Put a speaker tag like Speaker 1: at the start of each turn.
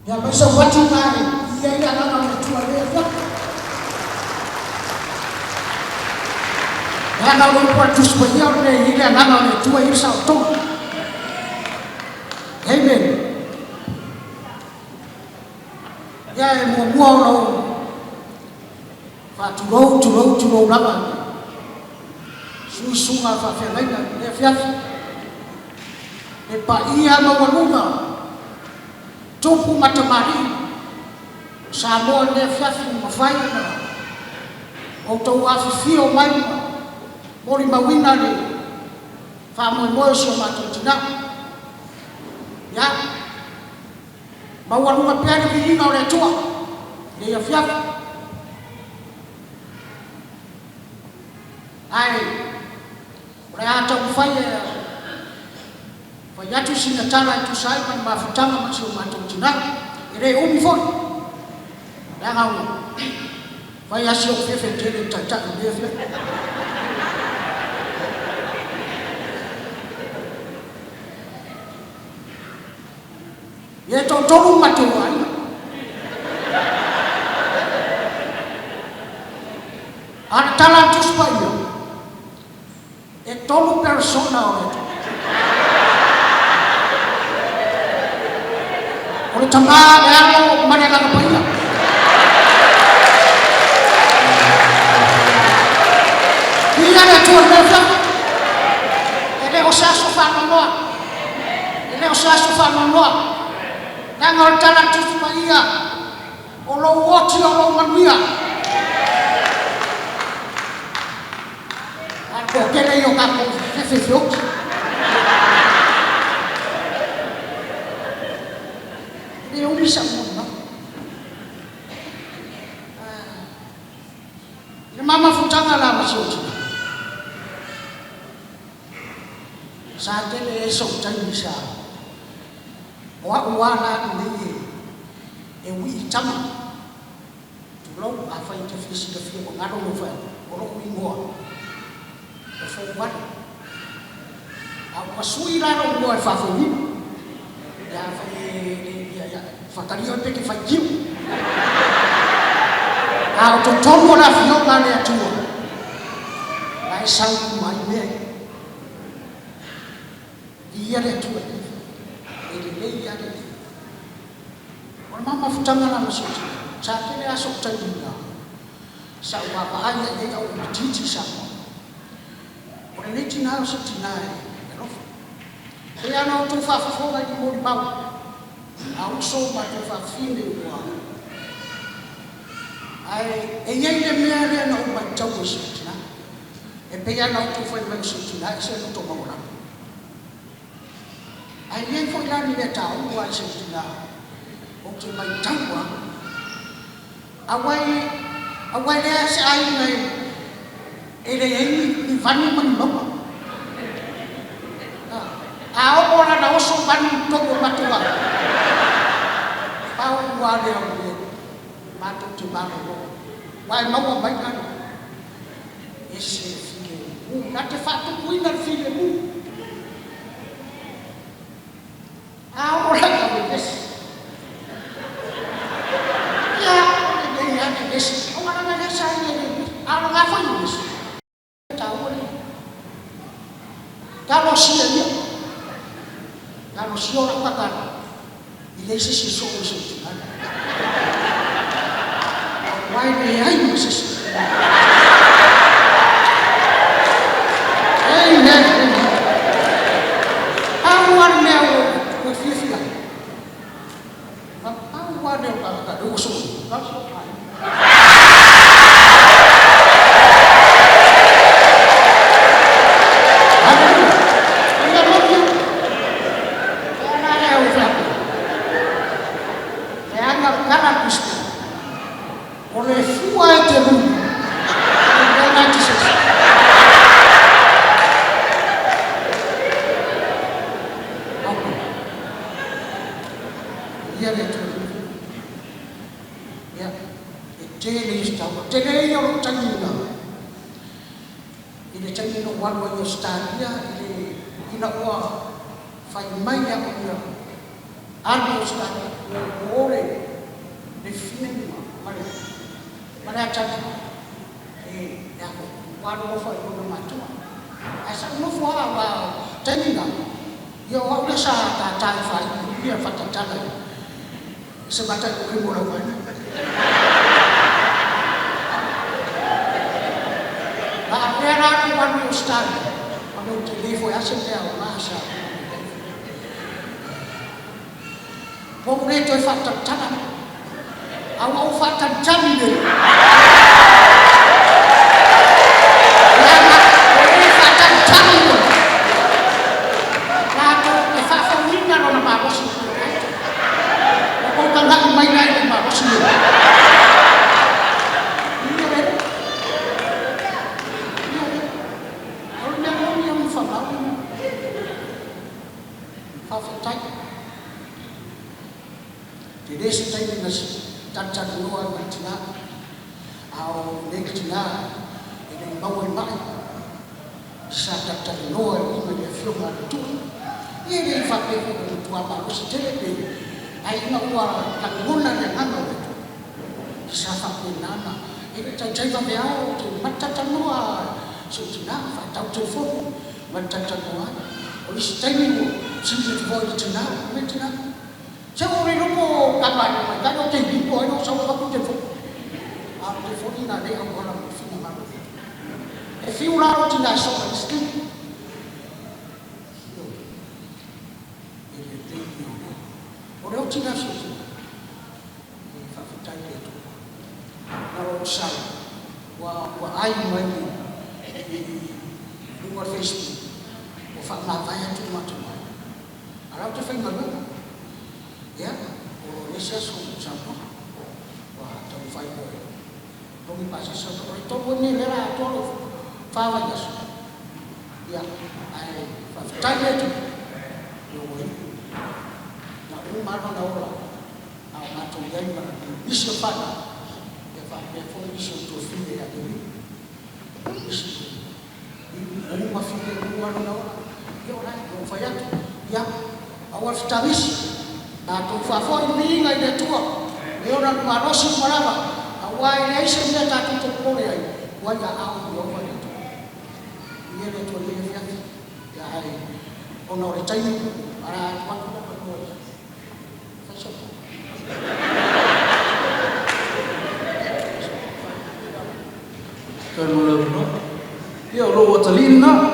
Speaker 1: Ya bisa wati ngai iya iya nana tua dia ya. Ya kalau buat jus banyak ni iya nana tua ini satu. Amen. Ya mua lo. Fa tulou lama. Sunga fa felena dia fiaf. E pa ia mawanunga. Tupu matamari Samoa ne fiafi mafai na o tau afifio mai mori mawina ni fa mo so matutina ya mawanunga pia ni vinga ole tua ne ya fiafi ai ora ata kufanya Fayatu sinatala itu saya kan mafutanga masih matutina ire umfon dangawu fayasio fefe tele tata ndefe ye totolu matuai antala tuspayo e tolu persona ore Oleh tangga yang mana yang kepaya, dia ada jual berapa? Ini usaha sufan nomor, yang orang jalan cuci paya, orang wajib orang manusia. Aku kena yang aku sesuatu. Dia bisa muna. Mama futanga la masih. Saat ini esok jadi bisa. Wana ini, ewi cama. Tulung apa yang terfisi terfisi mengaruh novel. Orang minggu. Terfowat. Aku masui lah orang buat favorit. Ya Fakarion peke fajiu. Autotomo na fio ngane atua. Lai sau mai me. Dia le atua. Ele ia le. Ora mama futanga na masuk. Sate le asok tadina. Sa wa ba aya ye au titi sa. Ora le tina o satinai. Ia no tu fa foga di mo bau. Au so ma tu fa fine wa. Ai e ye mea no ma tau sitina. E pe ia no tu fa ma sitina se no to ma ora. Ai ye fo la ni le tau wa sitina. O tu mai tau wa. Awai le se ai ngai. E le ni vani man no. Aku orang dah usung ban toko matua. Tahu gua dia matu cuma lo. Wai mau baik kan? Ese filho. Nanti fatu kuinar filho. Orang kau bes. Ya, dia bes. Orang ada saya ni. Orang apa ni bes? Tahu ni. Kalau dia Kalau si orang makan, dia isi susu susu. Why dia ini susu? Amen. Awal nyawa berfirman. Awal nyawa tak ada usul. Ano sta ore ne fina mana acha ya ko wano fa no matu asa no fa wa tenina yo wa udah sa ta fa dia fa ta sebatas ko mo raw na apera ko wano sta ano telefo ya se ya masa Bông đây tôi phát trật chắc ạ. Ông phát trật chân được. Là mặt tôi phát trật chân được. Là tôi phát phong lý ra rồi mà có sự được. Cô tăng hẳn mấy ngày mà có sự được. Như thế. Ông đang ôm nhau phẩm áo. Phát trách. Jadi saya ini nasi cacat luar macam au nektina ini bawa mai sa cacat luar ini dia film itu ini fakir itu tua baru sejak ini aina uang tak guna yang amal itu sa fakir nama ini cacat bawa tu macam cacat luar sudah tahu telefon macam cacat luar oleh saya ini sini bawa di sana macam Saya orang lupa kabar, kan orang tinggi pun orang sama aku telefon. Telefon ini ada yang orang film malu. Film orang tidak sama mesti. Orang tidak sama. Fakta itu. Kalau saya, wah ayu lagi di luar Facebook, fakta banyak cuma. Kalau tu film malu. Ya, orang Malaysia sama. Wah, tahu fiber. Kami pasal satu itu pun ni lera tu, faham tak? Ya, ay, tanya tu. Yoi, nak rumah mana orang? Nak tu yang mana? Bisa pada. Ya, faham. Ya, pun bisa tu film yang ini. Bisa. Rumah film rumah mana orang? Ya orang, orang faham tu. Ya, awal stabil. Na tufafo ini ngai de tua leona marosi maraba awai nei senya ta tu pole ai wanya au yo wanya tu ye de tu le ya ya ai ono re chai ara kwa tu ko ko faso kan lo no yo lo watalina